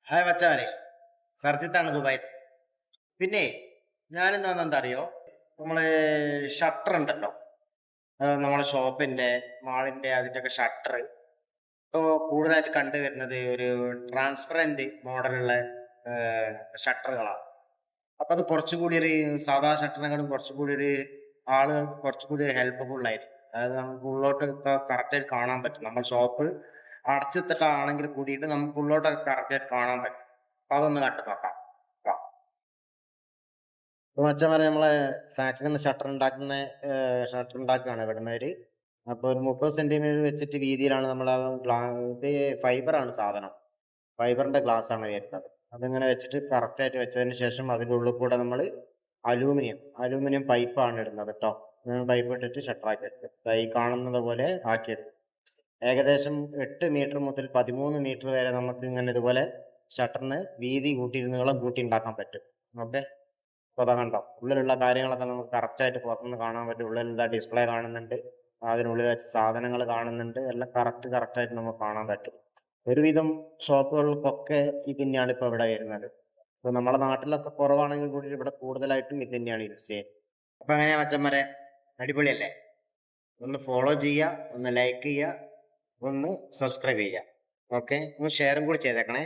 Hi മച്ചാനെ, സർജിത്താണ് Dubai. പിന്നെ ഞാനിന്ന് വന്നെന്താ അറിയോ, നമ്മള് ഷട്ടർ ഉണ്ടല്ലോ, നമ്മളെ ഷോപ്പിന്റെ മാളിന്റെ അതിന്റെ ഒക്കെ ഷട്ടർ ഇപ്പോ കൂടുതലായിട്ട് കണ്ടുവരുന്നത് ഒരു ട്രാൻസ്പെറന്റ് മോഡലുള്ള ഷട്ടറുകളാണ്. അപ്പൊ അത് കുറച്ചുകൂടി ഒരു സാധാ ഷട്ടറിനെക്കാളും കുറച്ചുകൂടി ഒരു ആളുകൾക്ക് കുറച്ചുകൂടി ഹെൽപ്ഫുൾ ആയിരിക്കും. അതായത് നമുക്ക് ഉള്ളോട്ടൊക്കെ കറക്റ്റായിട്ട് കാണാൻ പറ്റും. നമ്മൾ ഷോപ്പ് അടച്ചിട്ടിട്ടാണെങ്കിൽ കൂടിയിട്ട് നമുക്ക് ഉള്ളോട്ടൊക്കെ കറക്റ്റായിട്ട് കാണാൻ പറ്റും. അപ്പൊ അതൊന്ന് കണ്ടു നോക്കാം. മച്ചന്മാരെ നമ്മളെ ഫാക്ടറിയിൽ നിന്ന് ഷട്ടർ ഉണ്ടാക്കുകയാണ് ഇവിടുന്നവര്. അപ്പൊ ഒരു 30 സെന്റിമീറ്റർ വെച്ചിട്ട് വീതിയിലാണ് നമ്മൾ ഇത് ഫൈബറാണ് സാധനം. ഫൈബറിന്റെ ഗ്ലാസ് ആണ് വരുന്നത്. അതിങ്ങനെ വെച്ചിട്ട് കറക്റ്റ് ആയിട്ട് വെച്ചതിന് ശേഷം അതിന്റെ ഉള്ളിൽ കൂടെ നമ്മൾ അലൂമിനിയം പൈപ്പാണ് ഇടുന്നത് കേട്ടോ. പൈപ്പ് ഇട്ടിട്ട് ഷട്ടർ ആക്കി എടുത്ത് ഈ കാണുന്നത് പോലെ ആക്കിയെടുക്കും. ഏകദേശം 8 മീറ്റർ മുതൽ 13 മീറ്റർ വരെ നമുക്ക് ഇങ്ങനെ ഇതുപോലെ ഷട്ടറിന് വീതി കൂട്ടി നീളം കൂട്ടി ഉണ്ടാക്കാൻ പറ്റും. ഓക്കെ, അപ്പൊ അതാ കണ്ടോ, ഉള്ളിലുള്ള കാര്യങ്ങളൊക്കെ നമുക്ക് കറക്റ്റ് ആയിട്ട് പുറത്തുനിന്ന് കാണാൻ പറ്റും. ഉള്ളിൽ എന്താ ഡിസ്പ്ലേ കാണുന്നുണ്ട്, അതിനുള്ളിൽ വെച്ച സാധനങ്ങൾ കാണുന്നുണ്ട്, എല്ലാം കറക്റ്റ് ആയിട്ട് നമുക്ക് കാണാൻ പറ്റും. ഒരുവിധം ഷോപ്പുകൾക്കൊക്കെ ഇത് തന്നെയാണ് ഇപ്പൊ ഇവിടെ വരുന്നത്. ഇപ്പൊ നമ്മുടെ നാട്ടിലൊക്കെ കുറവാണെങ്കിൽ കൂടി ഇവിടെ കൂടുതലായിട്ടും ഇത് തന്നെയാണ് യൂസ് ചെയ്യുന്നത്. അപ്പൊ എങ്ങനെയാ മച്ചന്മാരെ, അടിപൊളിയല്ലേ? ഒന്ന് ഫോളോ ചെയ്യുക, ഒന്ന് ലൈക്ക് ചെയ്യുക, ഒന്ന് സബ്സ്ക്രൈബ് ചെയ്യുക. ഓക്കെ, ഒന്ന് ഷെയറും കൂടി ചെയ്തേക്കണേ.